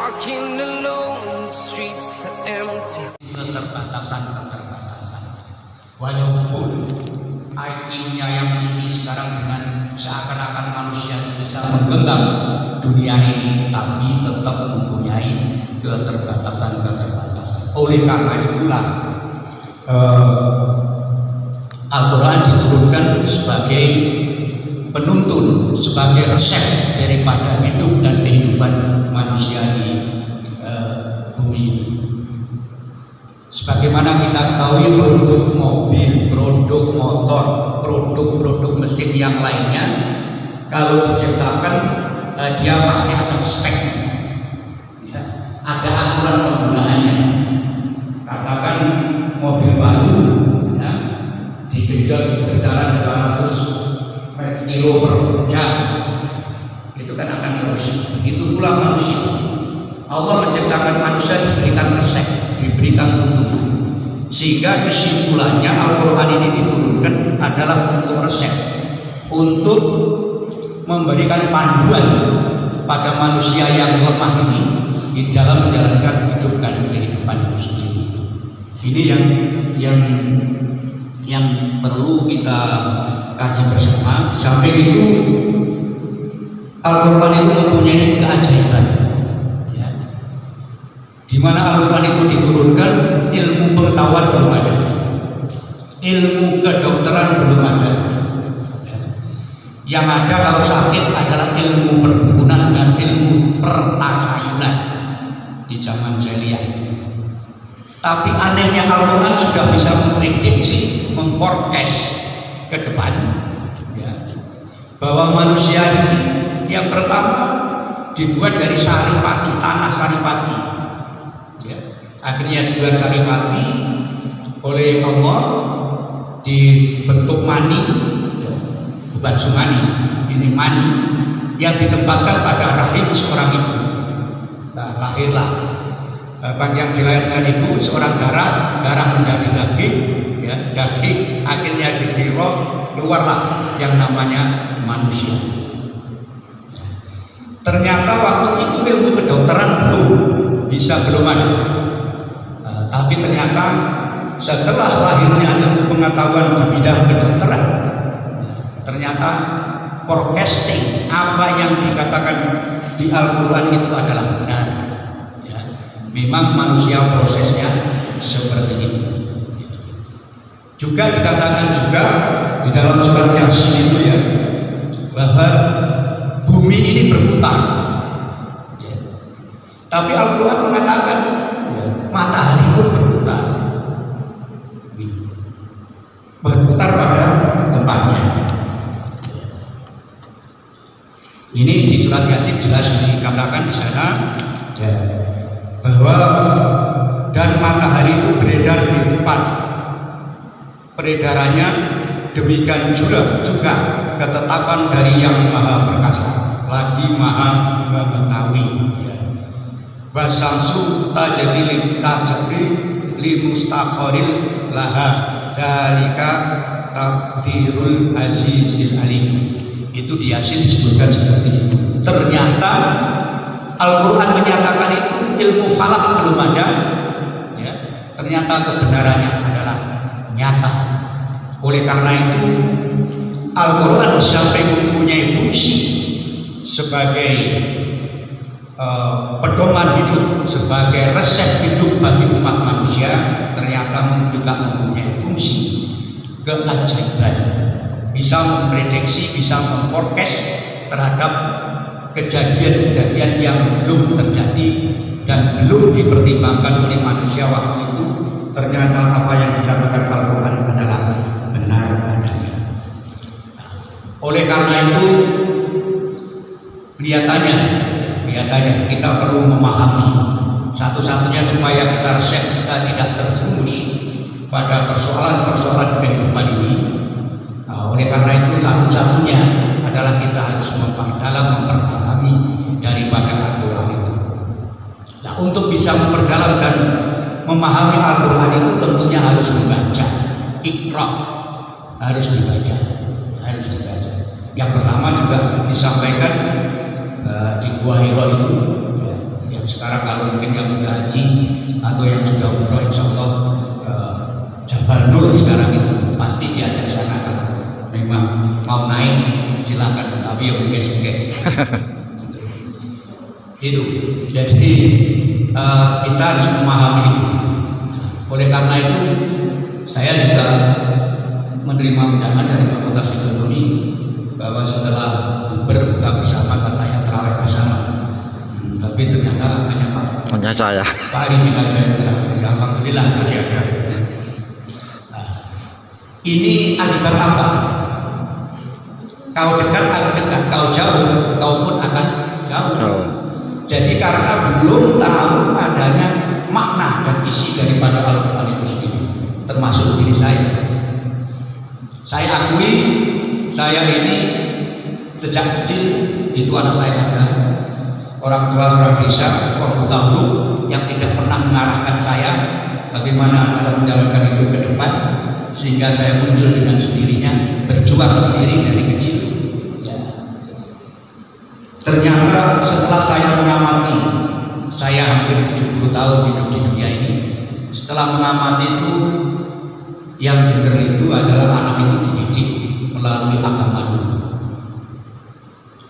walking alone, the streets are empty. Keterbatasan. Walaupun IQ-nya yang tinggi sekarang dengan seakan-akan manusia bisa menggenggam dunia ini, tapi tetap mempunyai keterbatasan. Oleh karena itulah Al-Quran diturunkan sebagai penuntun, sebagai resep daripada hidup dan kehidupan manusia di bumi ini. Sebagaimana kita ketahui, produk mobil, produk motor, produk mesin yang lainnya, kalau diciptakan dia pasti ada spek, ada aturan penggunaannya. Katakan mobil baru digenjot berjalan 200 kilo per jam, itu kan akan merusak. Begitu pula manusia. Allah menciptakan manusia diberikan resep, diberikan tuntunan, sehingga kesimpulannya Al-Quran ini diturunkan adalah untuk resep, untuk memberikan panduan pada manusia yang lemah ini di dalam menjalankan hidup dan kehidupan itu sendiri. Ini yang perlu kita kaji bersama. Sampai itu Al-Quran itu mempunyai keajaiban, ya. Di mana Al-Quran itu diturunkan, ilmu pengetahuan belum ada, ilmu kedokteran belum ada. Yang ada kalau sakit adalah ilmu perdukunan dan ilmu pertakhayulan di zaman jahiliyah itu. Tapi anehnya Al-Quran sudah bisa memprediksi, memforecast ke depan, ya, bahwa manusia ini yang pertama dibuat dari saripati, tanah saripati, ya. Akhirnya dibuat saripati oleh Allah, dibentuk mani, ya. Bukan sumani, ini mani yang ditempatkan pada rahim seorang ibu. Nah, lahirlah yang dilahirkan ibu seorang darah menjadi daging, ya, daging akhirnya dibirok, keluarlah yang namanya manusia. Ternyata waktu itu ilmu kedokteran belum ada, tapi ternyata setelah lahirnya ilmu pengetahuan di bidang kedokteran, ternyata forecasting apa yang dikatakan di Al-Quran itu adalah benar. Memang manusia prosesnya seperti itu. Juga dikatakan juga di dalam surat Yasin itu, ya, bahwa bumi ini berputar. Tapi Al-Quran mengatakan matahari pun berputar. Berputar pada tempatnya. Ini di surat Yasin jelas dikatakan di sana, ya, bahwa dan matahari itu beredar di tempat peredarannya, demikian juga ketetapan dari yang maha perkasa lagi maha mengetahui, ya. Wasamsu tajri li mustaqaril laha dalika taqdirul azizil alim. Itu di Yasin disebutkan seperti itu. Ternyata Al-Quran menyatakan itu, ilmu falak belum ada, ya. Ternyata kebenarannya adalah nyata. Oleh karena itu Al-Quran sampai mempunyai fungsi sebagai pedoman hidup, sebagai resep hidup bagi umat manusia, ternyata juga mempunyai fungsi keajaiban, bisa memprediksi, bisa memforecast terhadap kejadian-kejadian yang belum terjadi dan belum dipertimbangkan oleh manusia waktu itu. Ternyata apa yang dikatakan Al-Quran adalah benar adanya. Oleh karena itu kelihatannya kita perlu memahami satu-satunya supaya kita tidak terjerumus pada persoalan-persoalan kehidupan ini. Oleh karena itu satu-satunya adalah kita harus dalam memperdalam daripada Al-Quran itu. Nah, untuk bisa memperdalam dan memahami Al-Quran itu tentunya harus membaca. Iqra, harus dibaca. Yang pertama juga disampaikan di Gua Hira itu, ya, Sekarang kalau mungkin yang sudah haji atau yang sudah umroh, insya Allah Jabal Nur sekarang itu pasti diajak sana. Kalau memang mau naik silakan, tapi ya guys. Itu jadi kita harus memahami itu. Oleh karena itu saya juga menerima undangan dari Fakultas Ekonomi bahwa setelah berbuka bersama katanya terawih bersama, tapi ternyata hanya saya Pak Arifin aja yang terawih. Alhamdulillah masih ada. Ini akibat apa? Kau dekat, aku dekat. Kau jauh, kau pun akan jauh. Jadi karena belum tahu adanya makna dan isi daripada Al-Quran itu sendiri, termasuk diri saya. Saya akui, saya ini sejak kecil itu anak saya ada. Orang tua orang desa, orang buta-huruf yang tidak pernah mengarahkan saya bagaimana dalam menjalankan hidup ke depan, sehingga saya muncul dengan sendirinya, berjuang sendiri dari kecil. Ternyata setelah saya mengamati, saya hampir 70 tahun hidup di dunia ini, setelah mengamati itu, yang benar itu adalah anak itu dididik melalui agama dulu.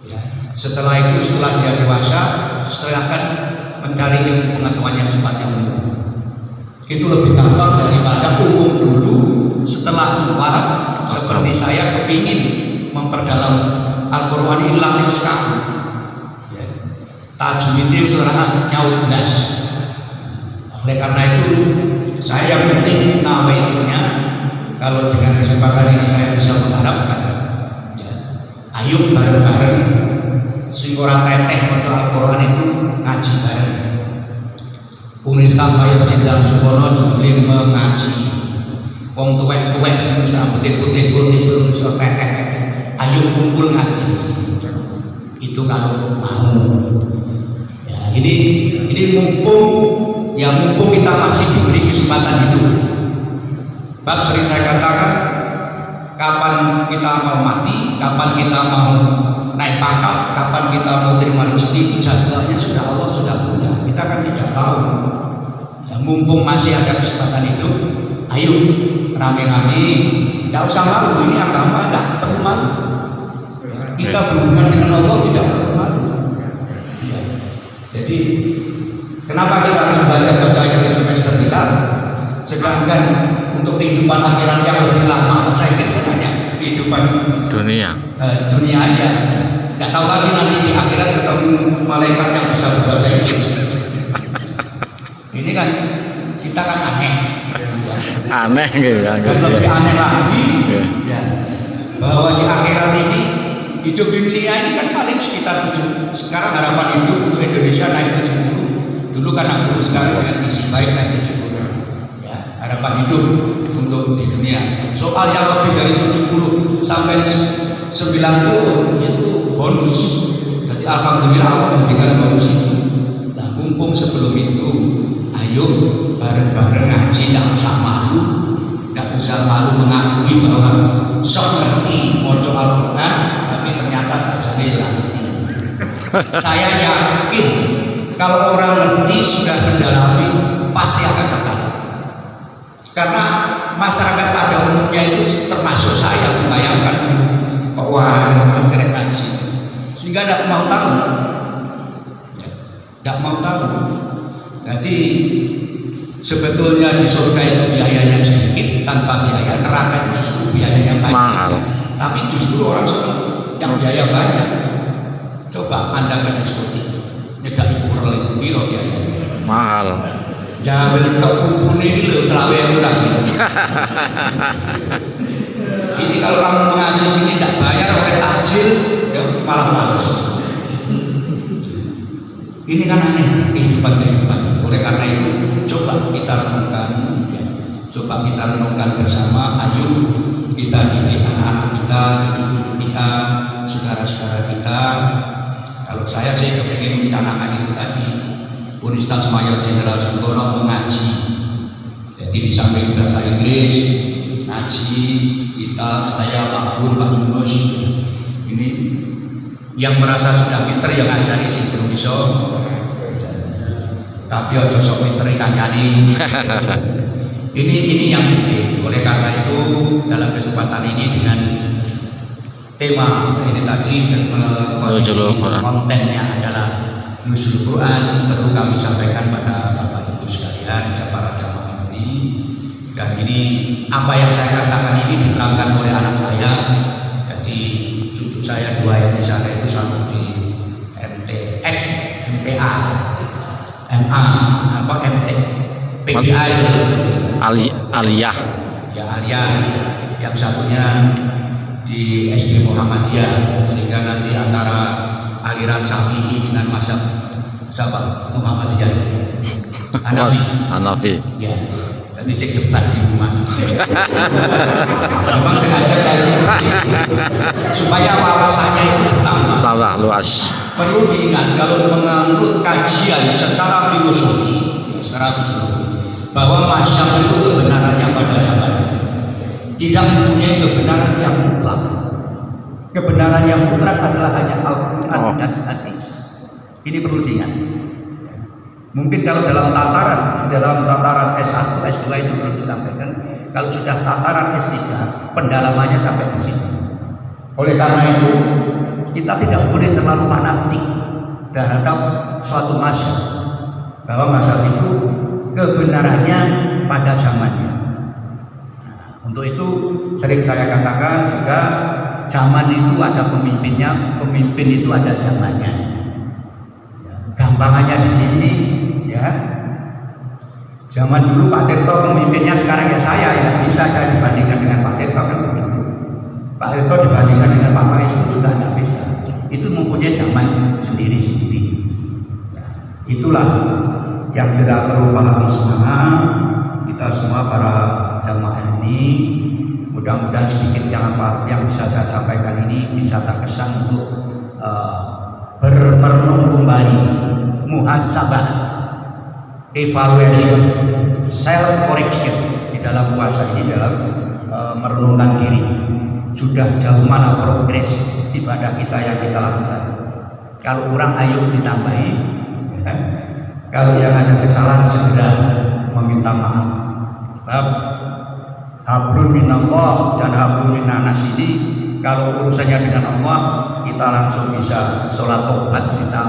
Ya. Setelah itu, setelah dia dewasa, silahkan mencari ilmu pengetahuan yang sifatnya umum. Itu lebih gampang daripada umum dulu, setelah tua, seperti saya kepingin memperdalam Al-Quran ini latih sekali. Tajwid itu surah nyaut belas. Oleh karena itu saya yang penting nawaitunya, kalau dengan kesempatan ini saya bisa mengharapkan ayo bareng-bareng sing ora teteh maca Al-Quran itu ngaji bareng. Universitas Mayor Jenderal Supono judulnya mengaji. Wong tuwek-tuwek sing rambutnya putih-putih suruh teteh. Ayo kumpul ngaji di sini. Itu kalau mau. Ini mumpung kita masih diberi kesempatan hidup. Bab sering saya katakan, kapan kita mau mati, kapan kita mau naik pangkat, kapan kita mau terima rezeki, itu jadwalnya sudah Allah sudah punya. Kita kan tidak tahu. Dan mumpung masih ada kesempatan hidup, ayo rame-rame. Tidak usah malu, ini agama tidak perlu malu. Kita berhubungan dengan Allah tidak perlu malu. Jadi kenapa kita harus belajar bahasa Inggris semester kita, sedangkan untuk kehidupan akhirat yang lebih lama bahasa Inggris hanya kehidupan dunia aja. Nggak tahu lagi nanti di akhirat ketemu malaikat yang bisa berbahasa Inggris. Ini kan kita kan aneh gitu kan. Dan lebih aneh lagi ya, bahwa di akhirat ini hidup di dunia ini kan paling sekitar 7. Sekarang harapan hidup untuk Indonesia naik 70. Dulu kan 60, sekarang dengan isi baik naik 70. Ya, harapan hidup untuk di dunia. Soal yang lebih dari 70 sampai 90 itu bonus. Jadi alhamdulillah Allah memberikan bonus itu. Nah, mumpung sebelum itu, ayo bareng-bareng ngaji, tidak usah malu. Tidak usah malu mengakui bahwa sok ngerti maca Al-Quran, tapi ternyata saja nggak ngerti. Saya yakin kalau orang ngerti sudah mendalami pasti akan tertarik. Karena masyarakat pada umumnya itu termasuk saya, membayangkan dulu wah sering ngaji, sehingga tidak mau tahu, Jadi sebetulnya di surga itu biayanya sedikit, tanpa biaya. Neraka itu justru biayanya banyak, mahal. Tapi justru orang senang yang biaya banyak. Coba Anda ke diskotik, nyedak ibu rel itu biro biaya Mahal. Jawel tok kumpul ini loh, selawe murah. Ini kalau kamu mengaji sini tidak bayar oleh takjil, ya malah males. Ini kan aneh kehidupan. Oleh karena itu coba kita renungkan bersama. Ayo kita didik anak-anak kita, cucu kita, saudara-saudara kita. Kalau saya sih kepingin mencanangkan itu tadi, Universitas Mayor Jenderal Supono mengaji. Jadi di samping bahasa Inggris, ngaji kita, saya, Pak Bun, Pak Yunus, ini yang merasa sudah pinter yang ngajari sih belum bisa. tapi ojo sok miteri kancane. Ini yang penting. Oleh karena itu dalam kesempatan ini dengan tema ini tadi kontennya adalah Nuzul Quran, perlu kami sampaikan pada Bapak Ibu sekalian, para jamaah ini. Dan ini apa yang saya katakan ini diterangkan oleh anak saya. Jadi cucu saya dua yang di sana itu satu di MTS, MPA, MA, apa MT, PPA itu Aliyah. Ya Aliyah, yang satunya di SD Muhammadiyah, sehingga nanti antara aliran Syafi'i dengan mazhab siapa Muhammadiyah itu Hanafi. Ya, jadi cek debat di rumah. Memang sengaja saya seperti itu supaya wawasannya itu tambah luas. Perlu diingat kalau menganut kajian secara filosofi, bahwa mazhab itu kebenarannya pada zaman itu tidak mempunyai kebenaran yang mutlak. Kebenaran yang mutlak adalah hanya Al-Quran dan hadis. Ini perlu diingat. Mungkin kalau dalam tataran S1, S2 itu belum disampaikan. Kalau sudah tataran S3, pendalamannya sampai di sini. Oleh karena itu, kita tidak boleh terlalu fanatik terhadap suatu mazhab. Bahwa mazhab itu kebenarannya pada zamannya. Untuk itu sering saya katakan juga, zaman itu ada pemimpinnya, pemimpin itu ada zamannya. Ya, gampangannya di sini, ya. Zaman dulu Pak Tirto pemimpinnya, sekarang ya saya, ya bisa saya dibandingkan dengan Pak Tirto kan begitu. Pak Tirto dibandingkan dengan Pak Pangestu juga tidak bisa. Itu mempunyai zaman sendiri-sendiri. Nah, itulah yang kita perlu pahami semua. Kita semua para jamaah ini, mudah-mudahan sedikit yang bisa saya sampaikan ini bisa terkesan untuk merenung kembali, muhasabah, evaluation, self correction di dalam puasa ini, dalam merenungkan diri. Sudah jauh mana progres ibadah kita yang kita lakukan? Kalau kurang, ayo ditambahi. Ya. Kalau yang ada kesalahan segera meminta maaf. Hablum minallah dan hablum minannas ini, kalau urusannya dengan Allah, kita langsung bisa sholat tobat kita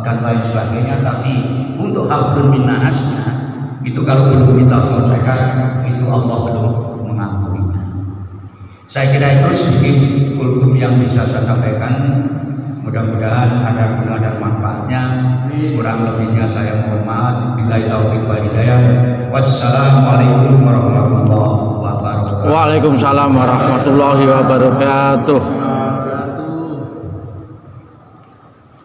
dan lain sebagainya. Tapi untuk hablum minannasnya itu kalau belum kita selesaikan, itu Allah belum mengampuninya. Saya kira itu sedikit kultum yang bisa saya sampaikan. Mudah-mudahan ada guna dan manfaatnya. Kurang lebihnya saya mohon maaf. Billahi taufik wal hidayah. Wassalamualaikum warahmatullahi wabarakatuh. Waalaikumsalam warahmatullahi wabarakatuh.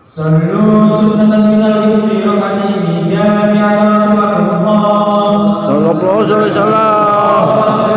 Sallu sunnatan minal witri rakaataini jami'an wa Sallallahu alaihi wasallam.